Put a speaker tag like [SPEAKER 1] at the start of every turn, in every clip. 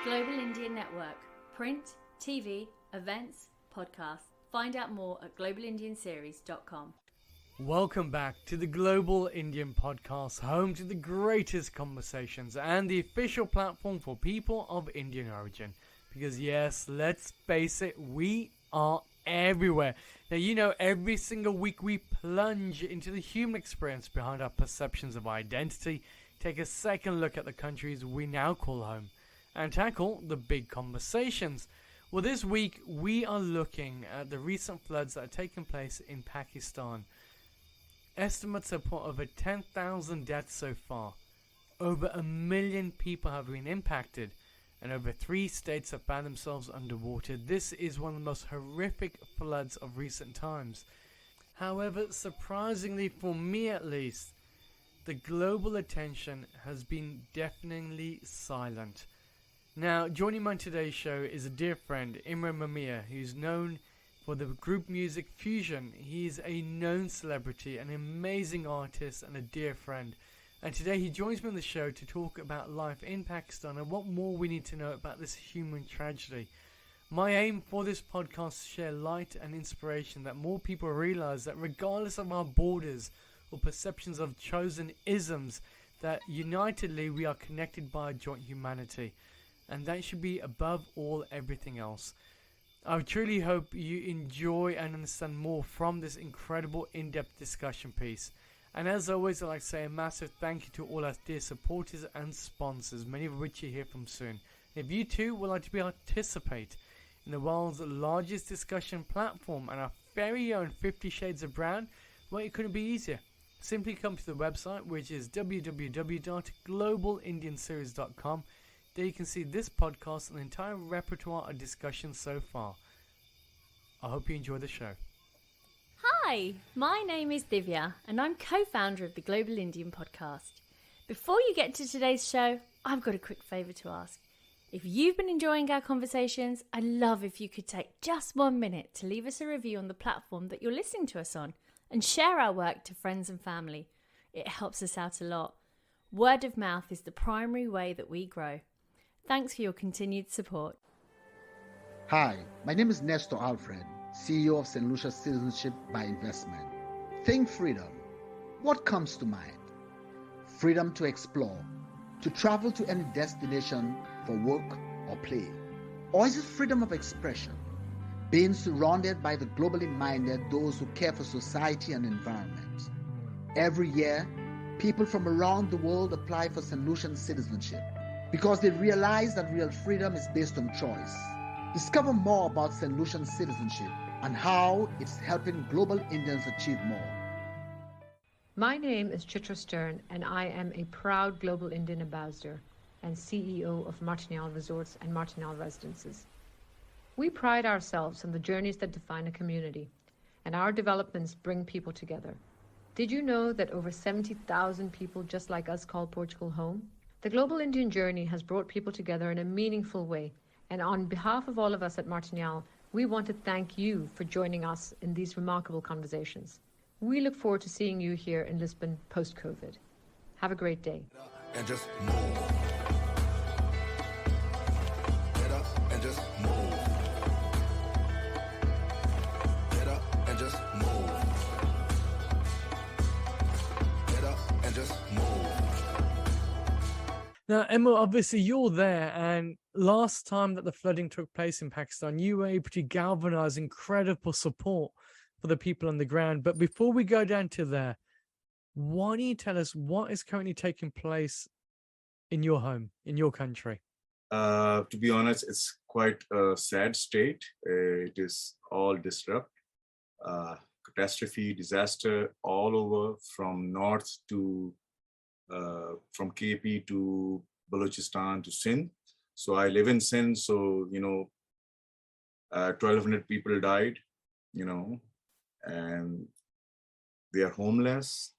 [SPEAKER 1] Global Indian Network. Print, TV, events, podcasts. Find out more at globalindianseries.com.
[SPEAKER 2] Welcome back to the Global Indian Podcast, home to the greatest conversations and the official platform for people of Indian origin. Because yes, let's face it, we are everywhere. Now, you know, every single week we plunge into the human experience behind our perceptions of identity, take a second look at the countries we now call home, and tackle the big conversations. Well, this week we are looking at the recent floods that have taken place in Pakistan. Estimates have put over 10,000 deaths so far. Over 1 million people have been impacted, and over 3 states have found themselves underwater. This is one of the most horrific floods of recent times. However, surprisingly for me at least, the global attention has been deafeningly silent. Now, joining me on today's show is a dear friend, Imran Momina, who's known for the group music Fuzon. He's a known celebrity, an amazing artist, and a dear friend. And today he joins me on the show to talk about life in Pakistan and what more we need to know about this human tragedy. My aim for this podcast is to share light and inspiration that more people realize that regardless of our borders or perceptions of chosen isms, that unitedly we are connected by a joint humanity. And that should be above all everything else. I truly hope you enjoy and understand more from this incredible in-depth discussion piece. And as always, I'd like to say a massive thank you to all our dear supporters and sponsors, many of which you hear from soon. If you too would like to participate in the world's largest discussion platform and our very own 50 Shades of Brown, well, it couldn't be easier. Simply come to the website, which is www.globalindianseries.com. There you can see this podcast and the entire repertoire of discussions so far. I hope you enjoy the show.
[SPEAKER 1] Hi, my name is Divya and I'm co-founder of the Global Indian Podcast. Before you get to today's show, I've got a quick favour to ask. If you've been enjoying our conversations, I'd love if you could take just 1 minute to leave us a review on the platform that you're listening to us on and share our work to friends and family. It helps us out a lot. Word of mouth is the primary way that we grow. Thanks for your continued support.
[SPEAKER 3] Hi, my name is Nestor Alfred, CEO of St. Lucia Citizenship by Investment. Think freedom. What comes to mind? Freedom to explore, to travel to any destination for work or play. Or is it freedom of expression? Being surrounded by the globally minded, those who care for society and environment. Every year, people from around the world apply for St. Lucian citizenship, because they realize that real freedom is based on choice. Discover more about St. Lucian citizenship and how it's helping global Indians achieve more.
[SPEAKER 4] My name is Chitra Stern, and I am a proud Global Indian Ambassador and CEO of Martiniale Resorts and Martiniale Residences. We pride ourselves on the journeys that define a community, and our developments bring people together. Did you know that over 70,000 people just like us call Portugal home? The Global Indian journey has brought people together in a meaningful way, and on behalf of all of us at Martiniale, we want to thank you for joining us in these remarkable conversations. We look forward to seeing you here in Lisbon post-COVID. Have a great day.
[SPEAKER 5] And just move. Get up and just move. Get up and just move. Get up and just move.
[SPEAKER 2] Now, Emma, obviously you're there, and last time that the flooding took place in Pakistan, you were able to galvanize incredible support for the people on the ground. But before we go down to there, why don't you tell us what is currently taking place in your home, in your country?
[SPEAKER 6] To be honest, it's quite a sad state. It is all disrupt, catastrophe, disaster all over, from north to from KP to Balochistan to Sindh. So I live in Sindh, so 1,200 people died, and they are homeless.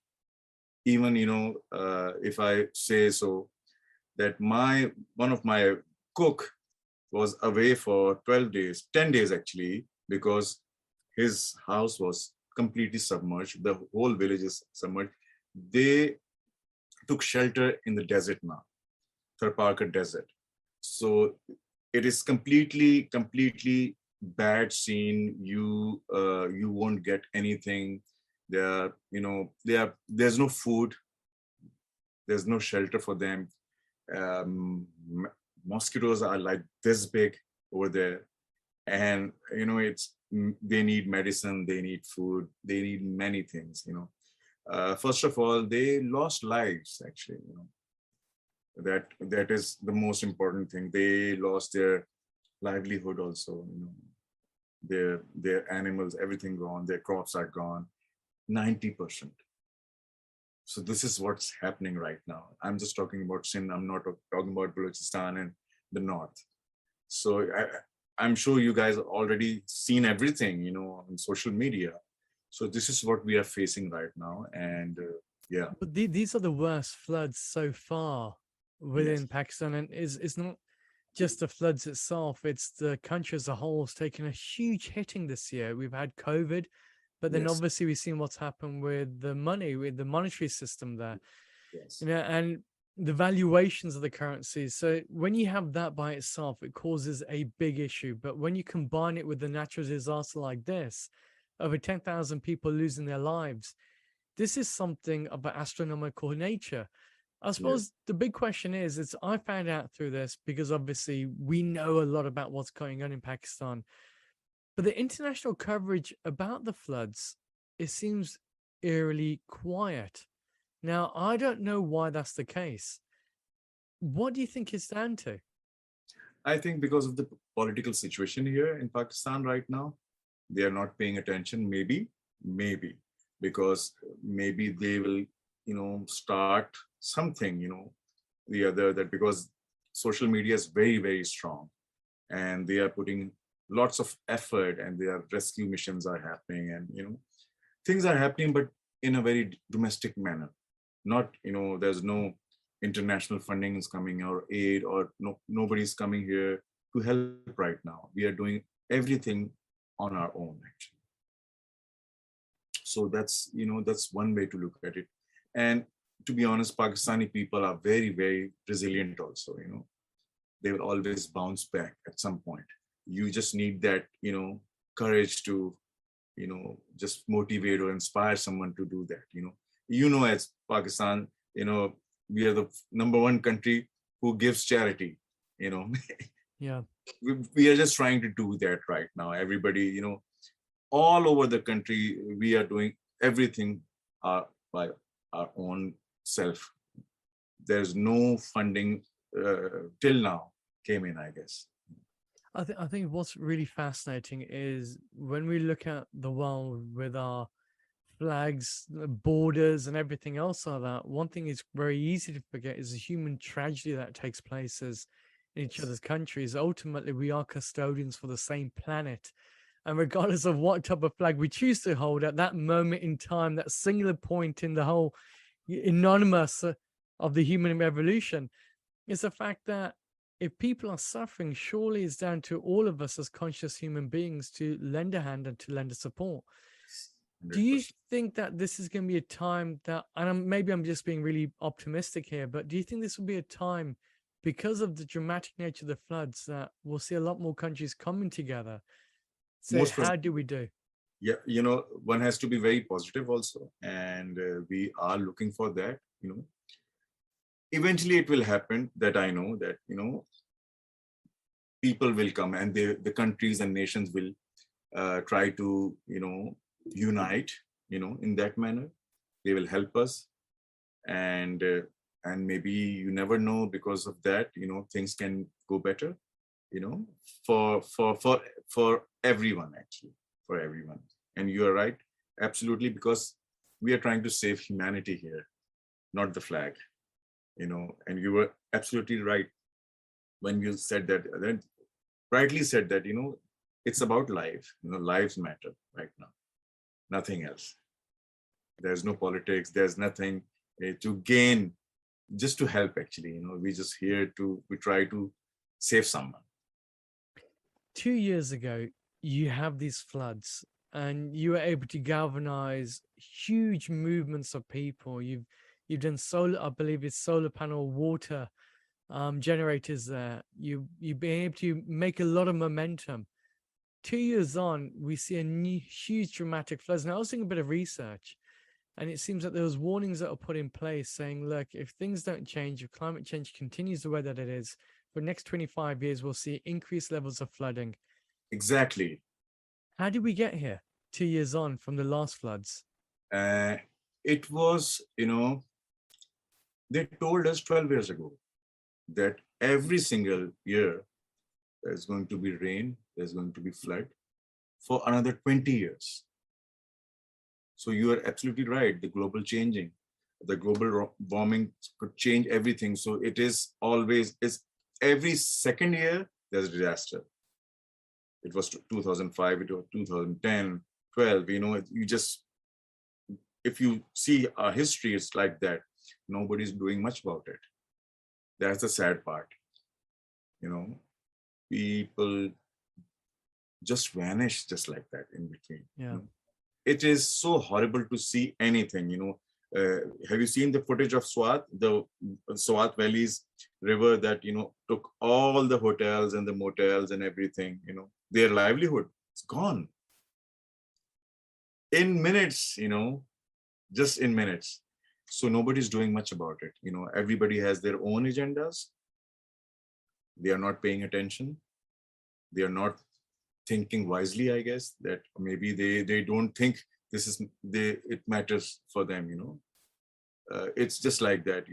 [SPEAKER 6] Even if I say so, that one of my cook was away for 12 days, 10 days actually, because his house was completely submerged. The whole village is submerged. They took shelter in the desert now, Tharparkar Desert. So it is completely bad scene. You won't get anything. There's no food, there's no shelter for them. Mosquitoes are like this big over there, and they need medicine, they need food, they need many things. First of all, they lost lives actually. That is the most important thing. They lost their livelihood also. Their animals, everything gone, their crops are gone, 90%. So this is what's happening right now. I'm just talking about Sindh. I'm not talking about Balochistan and the north. So I'm sure you guys already seen everything, on social media. So this is what we are facing right now. And yeah.
[SPEAKER 2] But these are the worst floods so far within
[SPEAKER 6] Yes.
[SPEAKER 2] Pakistan, and it's not just the floods itself, it's the country as a whole has taken a huge hitting this year. We've had COVID, but then
[SPEAKER 6] Yes.
[SPEAKER 2] obviously we've seen what's happened with the money, with the monetary system there,
[SPEAKER 6] Yes.
[SPEAKER 2] and the valuations of the currencies. So when you have that by itself, it causes a big issue. But when you combine it with a natural disaster like this, over 10,000 people losing their lives, this is something of an astronomical nature. I suppose the big question is I found out through this because obviously we know a lot about what's going on in Pakistan, but the international coverage about the floods, it seems eerily quiet. Now, I don't know why that's the case. What do you think it's down to?
[SPEAKER 6] I think because of the political situation here in Pakistan right now, they are not paying attention. Maybe because maybe they will, start something, the other, that because social media is very, very strong, and they are putting lots of effort, and their rescue missions are happening, and things are happening, but in a very domestic manner. Not, there's no international funding is coming or aid, or nobody's coming here to help right now. We are doing everything on our own actually. So that's one way to look at it. And to be honest, Pakistani people are very, very resilient also. They will always bounce back at some point. You just need that courage to just motivate or inspire someone to do that. As Pakistan, we are the number one country who gives charity.
[SPEAKER 2] Yeah.
[SPEAKER 6] We are just trying to do that right now. Everybody, all over the country, we are doing everything by our own self. There's no funding till now came in, I guess.
[SPEAKER 2] I think what's really fascinating is when we look at the world with our flags, the borders, and everything else like that, one thing is very easy to forget is the human tragedy that takes place as in each other's countries. Ultimately, we are custodians for the same planet. And regardless of what type of flag we choose to hold at that moment in time, that singular point in the whole anonymous of the human evolution, is the fact that if people are suffering, surely it's down to all of us as conscious human beings to lend a hand and to lend a support.
[SPEAKER 6] 100%.
[SPEAKER 2] Do you think that this is going to be a time that, and maybe I'm just being really optimistic here, but do you think this will be a time, because of the dramatic nature of the floods, that we'll see a lot more countries coming together? So how do we do?
[SPEAKER 6] Yeah, one has to be very positive also, and we are looking for that. Eventually it will happen. That I know that people will come, and the countries and nations will try to unite in that manner. They will help us, and maybe you never know, because of that things can go better for everyone, actually, for everyone. And you are right, absolutely, because we are trying to save humanity here, not the flag. And you were absolutely right when you said that, then rightly said that it's about life. Lives matter right now, nothing else. There's no politics, there's nothing to gain, just to help, actually. We just here we try to save someone.
[SPEAKER 2] 2 years ago, you have these floods and you were able to galvanize huge movements of people. You've done solar, I believe it's solar panel water generators there, you being able to make a lot of momentum. 2 years on, we see a new, huge dramatic floods. Now, I was doing a bit of research, and it seems that there was warnings that are put in place saying, look, if things don't change, if climate change continues the way that it is, for the next 25 years, we'll see increased levels of flooding.
[SPEAKER 6] Exactly.
[SPEAKER 2] How did we get here 2 years on from the last floods?
[SPEAKER 6] It was, they told us 12 years ago that every single year there's going to be rain, there's going to be flood for another 20 years. So you are absolutely right. The global changing, the global warming could change everything. So it is always, every second year there's a disaster. It was 2005, it was 2010, 12, if you see our history, it's like that. Nobody's doing much about it. That's the sad part. People just vanish just like that in between.
[SPEAKER 2] Yeah.
[SPEAKER 6] It is so horrible to see anything, have you seen the footage of Swat, the Swat Valley's river that, took all the hotels and the motels and everything, their livelihood, it's gone. In minutes, just in minutes. So nobody's doing much about it. Everybody has their own agendas. They are not paying attention. They are not thinking wisely, I guess, that maybe they don't think it matters for them, it's just like that,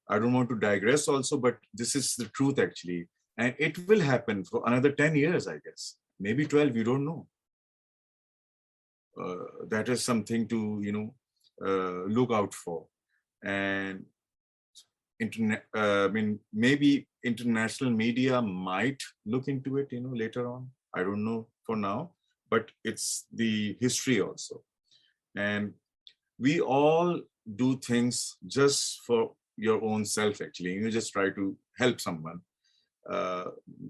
[SPEAKER 6] I don't want to digress also, but this is the truth actually. And it will happen for another 10 years, I guess, maybe 12, you don't know. That is something to, look out for. And maybe international media might look into it, later on. I don't know for now, but it's the history also. And we all do things just for your own self, actually. You just try to help someone.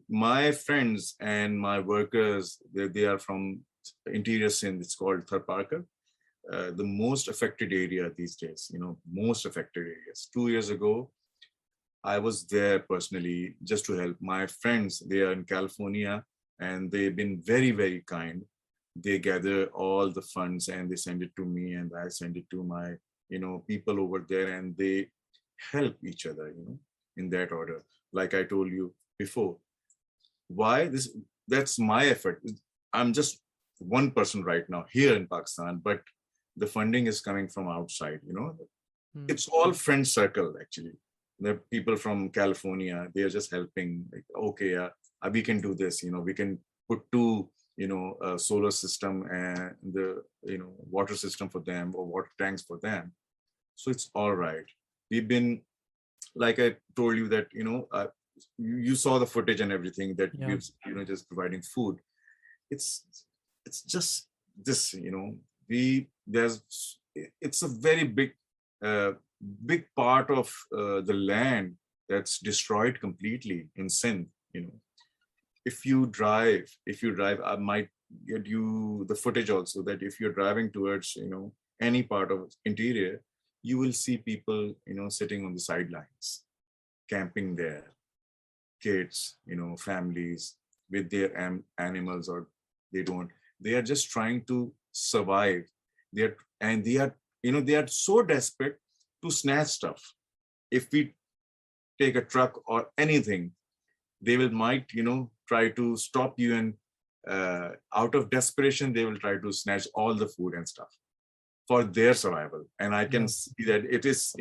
[SPEAKER 6] My friends and my workers, they are from interior Sindh. It's called Tharparkar, the most affected area these days, most affected areas. 2 years ago, I was there personally just to help my friends. They are in California, and they've been very, very kind. They gather all the funds and they send it to me, and I send it to my, people over there, and they help each other, in that order. Like I told you before, why this? That's my effort. I'm just one person right now here in Pakistan, but the funding is coming from outside, It's all friend circle, actually. The people from California, they're just helping, like, okay, we can do this, we can put two, solar system and the, water system for them, or water tanks for them. So it's all right. We've been, like I told you that, you saw the footage and everything that we've, just providing food. It's just this, it's a very big part of the land that's destroyed completely in Sindh. If you drive, I might get you the footage also, that if you're driving towards, any part of interior, you will see people, sitting on the sidelines, camping there, kids, families with their animals, or they are just trying to survive. They are so desperate to snatch stuff. If we take a truck or anything, they might try to stop you, and out of desperation, they will try to snatch all the food and stuff for their survival. And I can see that it is,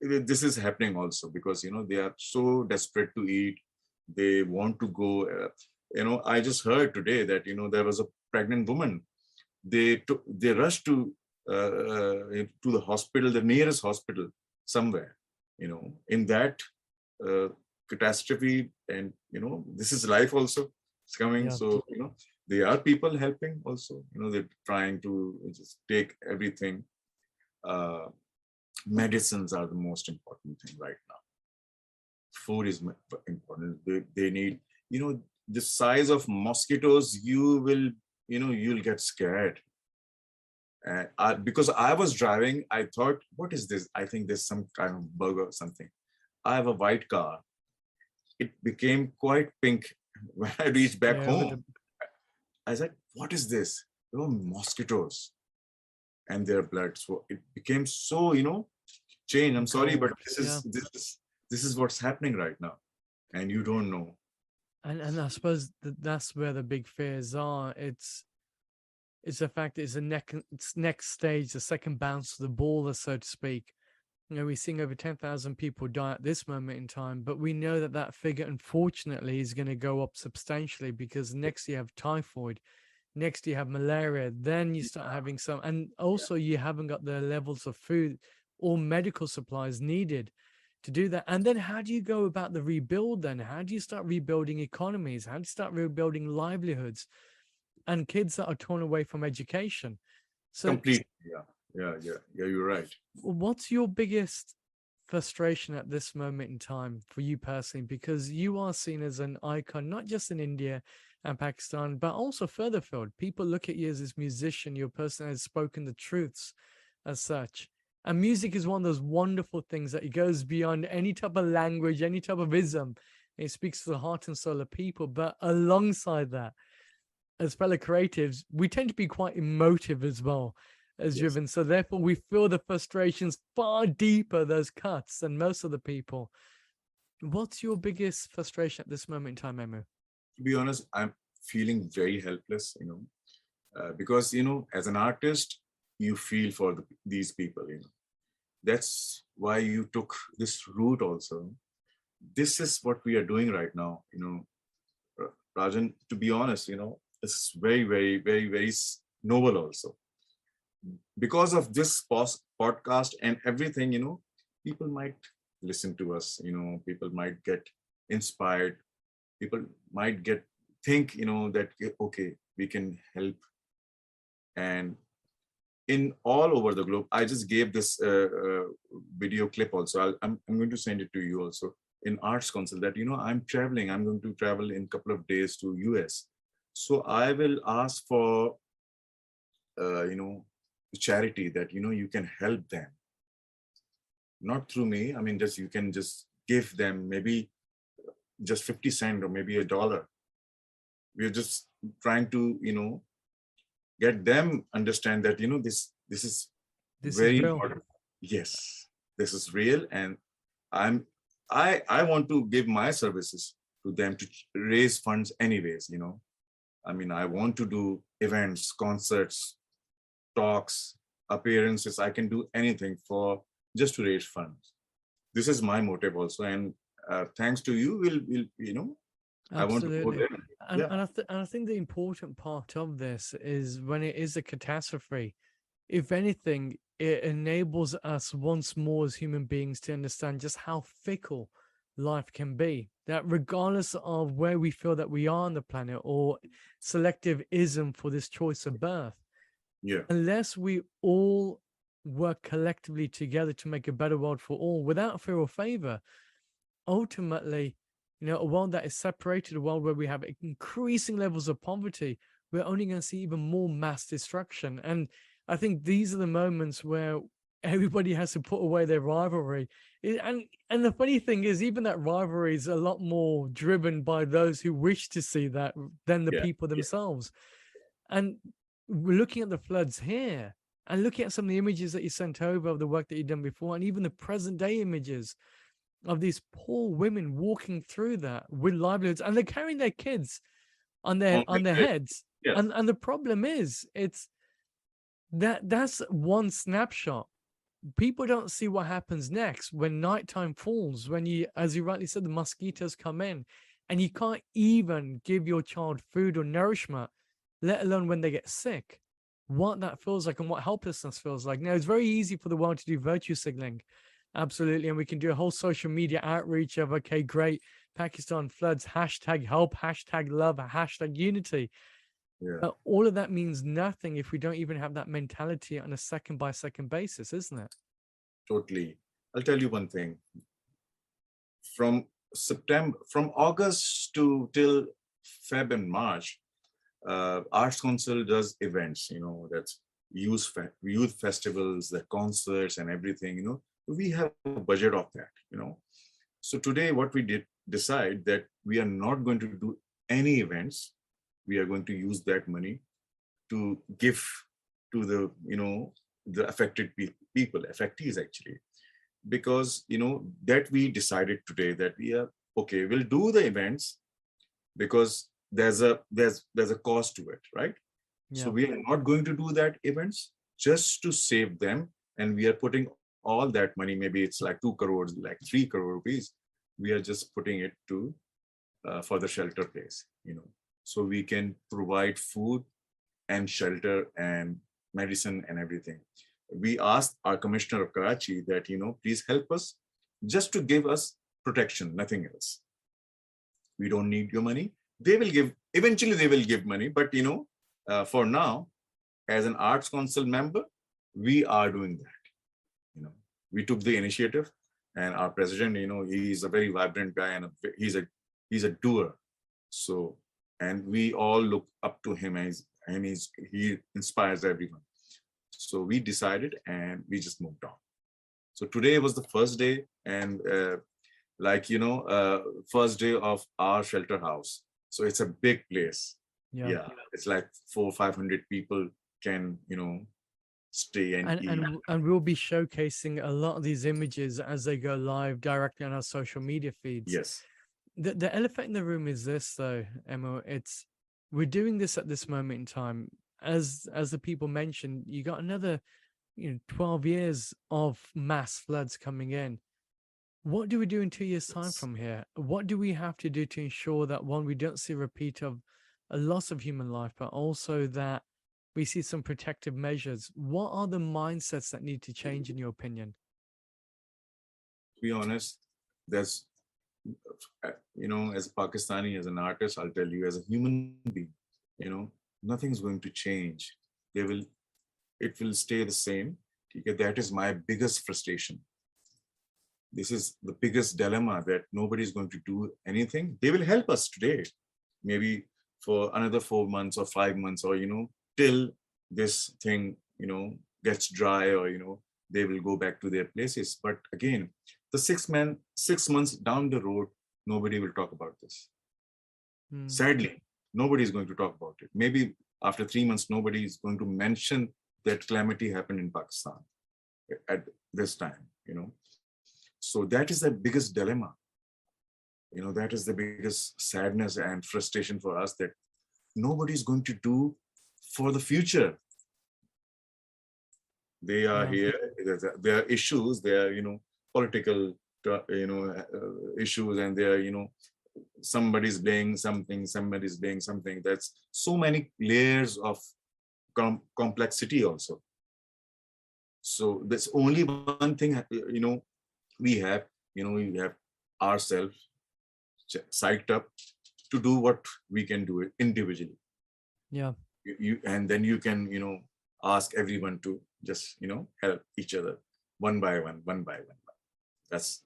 [SPEAKER 6] this is happening also, because, they are so desperate to eat. They want to go, I just heard today that, there was a pregnant woman. They rushed to the hospital, the nearest hospital somewhere, in that catastrophe. And, this is life also. It's coming. Yeah. So, there are people helping also, they're trying to just take everything. Medicines are the most important thing right now. Food is important. They need, the size of mosquitoes, you'll get scared. Because I was driving, I thought, what is this? I think there's some kind of bug or something. I have a white car. It became quite pink when I reached back
[SPEAKER 2] Yeah,
[SPEAKER 6] home. I said, what is this? There were mosquitoes and their blood. So it became so, changed. I'm sorry, but
[SPEAKER 2] cold. Yeah.
[SPEAKER 6] this is what's happening right now. And you don't know.
[SPEAKER 2] And I suppose that's where the big fears are. It's the fact that it's next stage, the second bounce of the ball, so to speak. We're seeing over 10,000 people die at this moment in time, but we know that that figure, unfortunately, is going to go up substantially because next you have typhoid, next you have malaria, then you start having some, and also you haven't got the levels of food or medical supplies needed to do that. And then how do you go about the rebuild then? How do you start rebuilding economies? How do you start rebuilding livelihoods and kids that are torn away from education? So
[SPEAKER 6] Completely. Yeah, you're right.
[SPEAKER 2] what's your biggest frustration at this moment in time for you personally? Because you are seen as an icon, not just in India and Pakistan, but also further afield. People look at you as this musician, you're a person that has spoken the truths as such. And music is one of those wonderful things that it goes beyond any type of language, any type of ism. It speaks to the heart and soul of people. But alongside that, as fellow creatives, we tend to be quite emotive as well as
[SPEAKER 6] Yes.
[SPEAKER 2] driven. So therefore, we feel the frustrations far deeper, those cuts, than most of the people. What's your biggest frustration at this moment in time, Emu?
[SPEAKER 6] To be honest, I'm feeling very helpless, because, as an artist, you feel for these people, That's why you took this route also. This is what we are doing right now, Rajan, to be honest, it's very, very, very, very noble also. Because of this podcast and everything, people might listen to us, people might get inspired, people might think, that, okay, we can help. And in all over the globe, I just gave this video clip also. I'm going to send it to you also in Arts Council that, I'm going to travel in a couple of days to US. So I will ask for, charity that, you can help them. Not through me. I mean, you can just give them maybe just 50 cents or maybe $1. We're just trying to, get them understand that, this is very
[SPEAKER 2] is real.
[SPEAKER 6] important. Yes, this is real. And I want to give my services to them to raise funds anyways, I mean, I want to do events, concerts, talks, appearances. I can do anything for just to raise funds. This is my motive also. And thanks to you, we'll I want to go
[SPEAKER 2] Absolutely.
[SPEAKER 6] there.
[SPEAKER 2] And,
[SPEAKER 6] Yeah.
[SPEAKER 2] and I think the important part of this is when it is a catastrophe, if anything, it enables us once more as human beings to understand just how fickle life can be. That regardless of where we feel that we are on the planet or selective ism for this choice of birth,
[SPEAKER 6] Yeah.
[SPEAKER 2] unless we all work collectively together to make a better world for all without fear or favor, ultimately, a world that is separated, a world where we have increasing levels of poverty, we're only going to see even more mass destruction. And I think these are the moments where everybody has to put away their rivalry. And the funny thing is, even that rivalry is a lot more driven by those who wish to see that than the
[SPEAKER 6] Yeah,
[SPEAKER 2] people
[SPEAKER 6] yeah.
[SPEAKER 2] themselves. And we're looking at the floods here and looking at some of the images that you sent over of the work that you've done before, and even the present day images of these poor women walking through that with livelihoods, and they're carrying their kids on their heads.
[SPEAKER 6] Yes.
[SPEAKER 2] And the problem is, it's that's one snapshot. People don't see what happens next when nighttime falls, when you, as you rightly said, the mosquitoes come in and you can't even give your child food or nourishment, let alone when they get sick, what that feels like and what helplessness feels like. Now, it's very easy for the world to do virtue signaling. Absolutely. And we can do a whole social media outreach of, okay, great, Pakistan floods, hashtag help, hashtag love, hashtag unity.
[SPEAKER 6] Yeah.
[SPEAKER 2] But all of that means nothing if we don't even have that mentality on a second by second basis, isn't it?
[SPEAKER 6] Totally. I'll tell you one thing. From August till Feb and March, Arts Council does events, that's youth festivals, the concerts and everything, we have a budget of that, So today, what we did decide that we are not going to do any events. We are going to use that money to give to the, the affected people, affectees actually, because, that we decided today that we are, okay, we'll do the events because there's a cost to it, right? So
[SPEAKER 2] Yeah.
[SPEAKER 6] we are not going to do that events just to save them. And we are putting all that money, maybe it's like 2 crores, like 3 crore rupees. We are just putting it to for the shelter place, so we can provide food and shelter and medicine and everything. We asked our commissioner of Karachi that, please help us just to give us protection, nothing else. We don't need your money. They will give, eventually they will give money, but for now, as an Arts Council member, we are doing that. We took the initiative, and our president, he's a very vibrant guy, and he's a doer. So, and we all look up to him, and he inspires everyone. So we decided, and we just moved on. So today was the first day, and first day of our shelter house. So it's a big place. Yeah, it's like 400-500 people can, stay and eat.
[SPEAKER 2] And we'll be showcasing a lot of these images as they go live directly on our social media feeds.
[SPEAKER 6] Yes.
[SPEAKER 2] The elephant in the room is this, though, Emma. We're doing this at this moment in time. As the people mentioned, you got another 12 years of mass floods coming in. What do we do in 2 years' time from here? What do we have to do to ensure that, one, we don't see a repeat of a loss of human life, but also that we see some protective measures? What are the mindsets that need to change, in your opinion?
[SPEAKER 6] To be honest, there's, as a Pakistani, as an artist, I'll tell you, as a human being, nothing's going to change. It will stay the same. That is my biggest frustration. This is the biggest dilemma, that nobody's going to do anything. They will help us today, maybe for another 4 months or 5 months, or, till this thing, gets dry, or, they will go back to their places. But again, the 6 months down the road, nobody will talk about this. Sadly, nobody is going to talk about it. Maybe after 3 months, nobody is going to mention that calamity happened in Pakistan at this time, So that is the biggest dilemma. That is the biggest sadness and frustration for us, that nobody is going to do for the future. They are here. There are issues. There are, political, issues, and there are, somebody's blaming something. Somebody's blaming something. That's so many layers of complexity also. So there's only one thing, we have ourselves psyched up to do what we can do it individually.
[SPEAKER 2] Yeah.
[SPEAKER 6] And then you can, ask everyone to just, help each other one by one. That's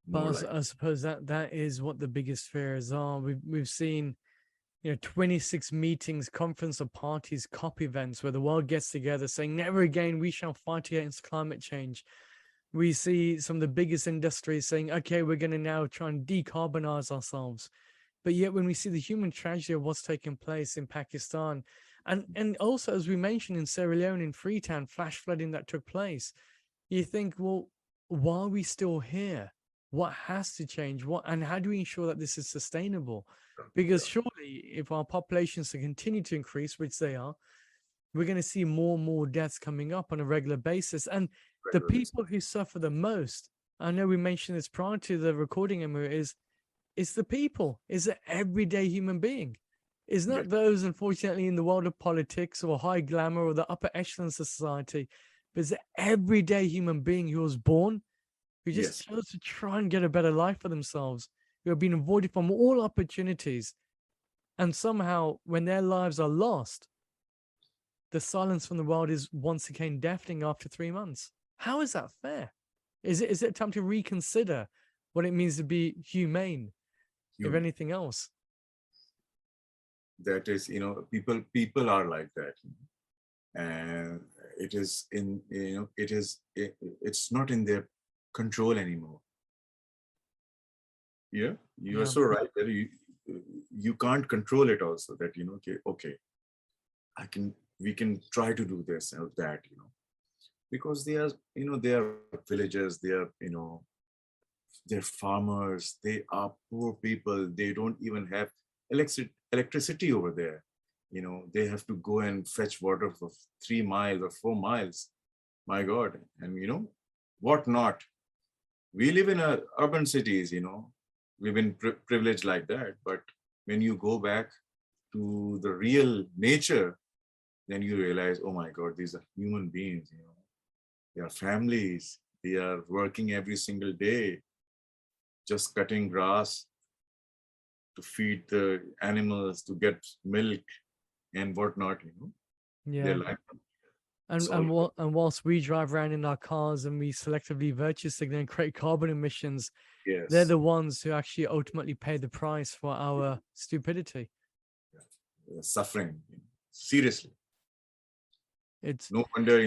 [SPEAKER 2] But I suppose that is what the biggest fears are. We've seen, 26 meetings, conference of parties, COP events where the world gets together saying, never again we shall fight against climate change. We see some of the biggest industries saying, okay, we're going to now try and decarbonize ourselves. But yet when we see the human tragedy of what's taking place in Pakistan, and also, as we mentioned, in Sierra Leone, in Freetown, flash flooding that took place, you think, well, why are we still here? What has to change? And how do we ensure that this is sustainable? Because surely if our populations continue to increase, which they are, we're going to see more and more deaths coming up on a regular basis. And the people who suffer the most, I know we mentioned this prior to the recording, Emma, is the people, is the everyday human being. It's not those, unfortunately, in the world of politics or high glamour or the upper echelons of society, but it's the everyday human being who was born, who just chose to try and get a better life for themselves, who have been avoided from all opportunities. And somehow, when their lives are lost, the silence from the world is once again deafening after 3 months. How is that fair? Is it time to reconsider what it means to be humane, if anything else?
[SPEAKER 6] That is, people are like that, and it is in, it's not in their control anymore. Yeah, you are
[SPEAKER 2] Yeah.
[SPEAKER 6] so right that you can't control it also, that okay, I can we can try to do this or that, because they are villagers, they're farmers, they are poor people, they don't even have electricity over there. They have to go and fetch water for 3 miles or 4 miles. My God. And what not? We live in urban cities, we've been privileged like that. But when you go back to the real nature, then you realize, oh my God, these are human beings, they are families, they are working every single day, just cutting grass to feed the animals, to get milk and whatnot, their
[SPEAKER 2] Yeah.
[SPEAKER 6] life
[SPEAKER 2] And
[SPEAKER 6] is all.
[SPEAKER 2] whilst we drive around in our cars and we selectively virtue signal and create carbon emissions, they're
[SPEAKER 6] Yes,
[SPEAKER 2] the ones who actually ultimately pay the price for our stupidity.
[SPEAKER 6] suffering, seriously.
[SPEAKER 2] It's
[SPEAKER 6] No wonder,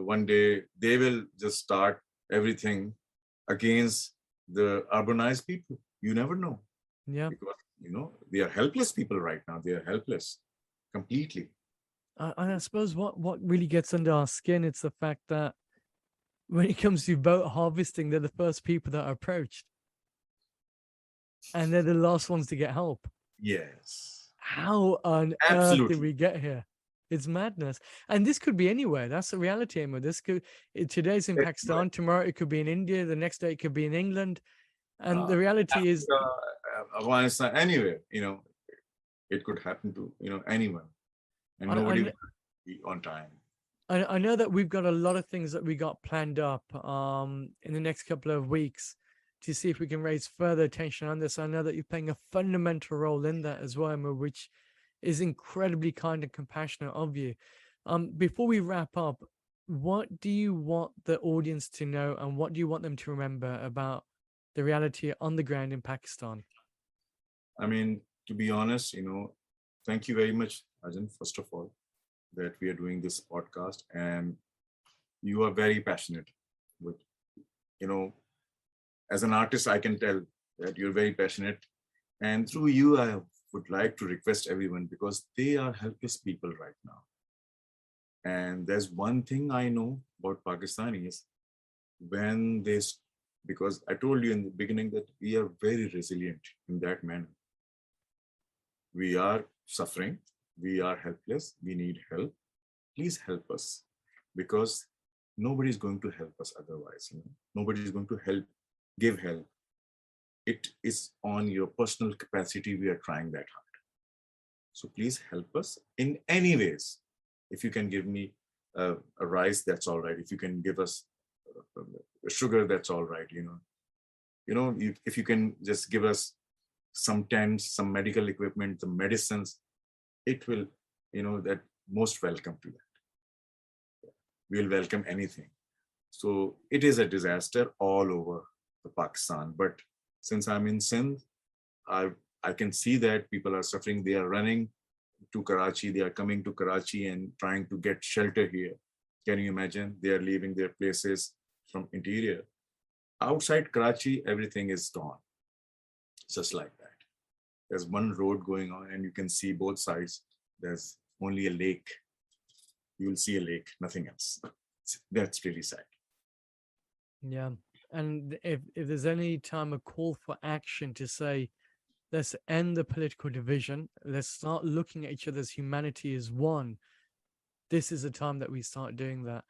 [SPEAKER 6] one day they will just start everything against the urbanized people. You never know,
[SPEAKER 2] yeah.
[SPEAKER 6] because, they are helpless people right now. They are helpless completely.
[SPEAKER 2] And I suppose what really gets under our skin, it's the fact that when it comes to boat harvesting, they're the first people that are approached, and they're the last ones to get help.
[SPEAKER 6] Yes,
[SPEAKER 2] How on earth did
[SPEAKER 6] absolutely.
[SPEAKER 2] we get here? It's madness. And this could be anywhere. That's the reality, Emma. Today's in Pakistan, tomorrow it could be in India, the next day it could be in England. And the reality is,
[SPEAKER 6] Africa, Afghanistan, anywhere, it could happen to, anyone, and nobody
[SPEAKER 2] I,
[SPEAKER 6] will be on time.
[SPEAKER 2] I know that we've got a lot of things that we got planned up in the next couple of weeks to see if we can raise further attention on this. I know that you're playing a fundamental role in that as well, Emma, which is incredibly kind and compassionate of you. Before we wrap up, what do you want the audience to know and what do you want them to remember about the reality on the ground in Pakistan?
[SPEAKER 6] I mean, to be honest, thank you very much, Ajahn, first of all, that we are doing this podcast, and you are very passionate with, you know, as an artist, I can tell that you're very passionate. And through you, I would like to request everyone, because they are helpless people right now. And there's one thing I know about Pakistanis, when because I told you in the beginning that we are very resilient in that manner. We are suffering, we are helpless, we need help. Please help us, because nobody is going to help us otherwise. Nobody is going to give help. It is on your personal capacity we are trying that hard. So please help us in any ways. If you can give me a rice, that's all right. If you can give us sugar, that's all right. If you can just give us some tents, some medical equipment, the medicines, it will, that most welcome to that. We'll welcome anything. So it is a disaster all over the Pakistan. But since I'm in Sindh, I can see that people are suffering. They are running to Karachi. They are coming to Karachi and trying to get shelter here. Can you imagine? They are leaving their places from interior. Outside Karachi, everything is gone. Just like that. There's one road going on and you can see both sides. There's only a lake. You will see a lake, nothing else. That's really sad.
[SPEAKER 2] Yeah. And if there's any time a call for action to say, let's end the political division, let's start looking at each other's humanity as one, this is the time that we start doing that.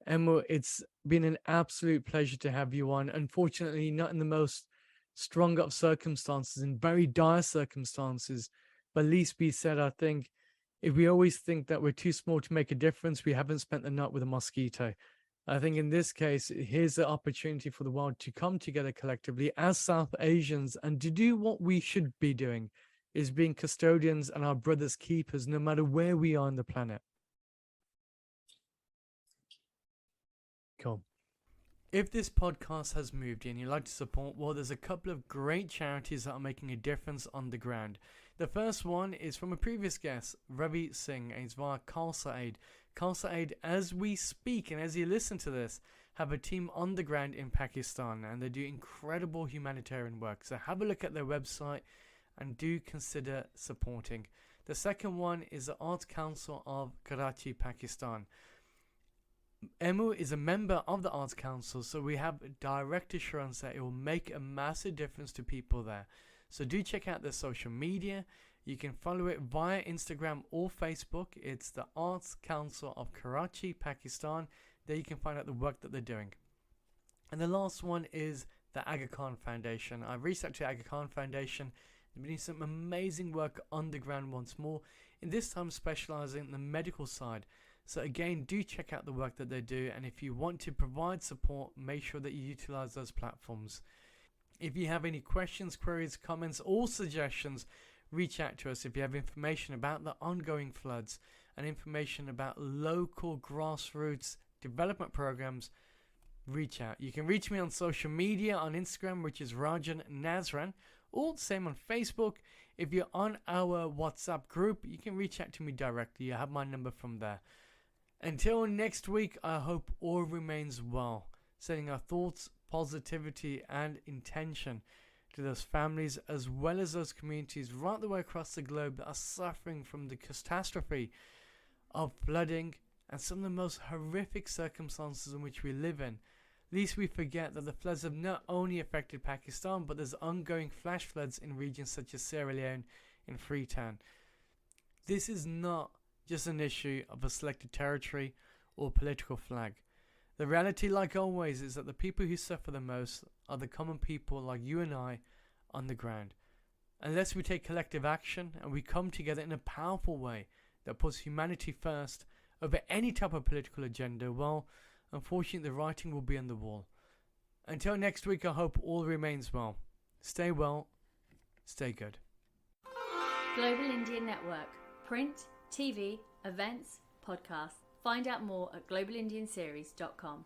[SPEAKER 2] Emma, it's been an absolute pleasure to have you on. Unfortunately, not in the most strung up circumstances, in very dire circumstances. But least be said, I think if we always think that we're too small to make a difference, we haven't spent the night with a mosquito. I think in this case, here's the opportunity for the world to come together collectively as South Asians and to do what we should be doing, is being custodians and our brothers' keepers, no matter where we are on the planet. Cool. If this podcast has moved you and you'd like to support, well, there's a couple of great charities that are making a difference on the ground. The first one is from a previous guest, Ravi Singh, and it's via Khalsa Aid. Khalsa Aid, as we speak and as you listen to this, have a team on the ground in Pakistan, and they do incredible humanitarian work. So have a look at their website and do consider supporting. The second one is the Arts Council of Karachi, Pakistan. EMU is a member of the Arts Council, so we have direct assurance that it will make a massive difference to people there. So do check out their social media. You can follow it via Instagram or Facebook. It's the Arts Council of Karachi, Pakistan. There you can find out the work that they're doing. And the last one is the Aga Khan Foundation. I've reached out to Aga Khan Foundation. They're doing some amazing work on the ground once more, in this time specializing in the medical side. So again, do check out the work that they do, and if you want to provide support, make sure that you utilize those platforms. If you have any questions, queries, comments, or suggestions, reach out to us. If you have information about the ongoing floods and information about local grassroots development programs, reach out. You can reach me on social media on Instagram, which is Rajan Nazran, or same on Facebook. If you're on our WhatsApp group, you can reach out to me directly. You have my number from there. Until next week, I hope all remains well, sending our thoughts, positivity and intention to those families as well as those communities right the way across the globe that are suffering from the catastrophe of flooding and some of the most horrific circumstances in which we live in. Least we forget that the floods have not only affected Pakistan, but there's ongoing flash floods in regions such as Sierra Leone and Freetown. This is not just an issue of a selected territory or political flag. The reality, like always, is that the people who suffer the most are the common people like you and I on the ground. Unless we take collective action and we come together in a powerful way that puts humanity first over any type of political agenda, well, unfortunately the writing will be on the wall. Until next week, I hope all remains well. Stay well, stay good.
[SPEAKER 1] Global Indian Network. Print, TV, events, podcasts. Find out more at globalindianseries.com.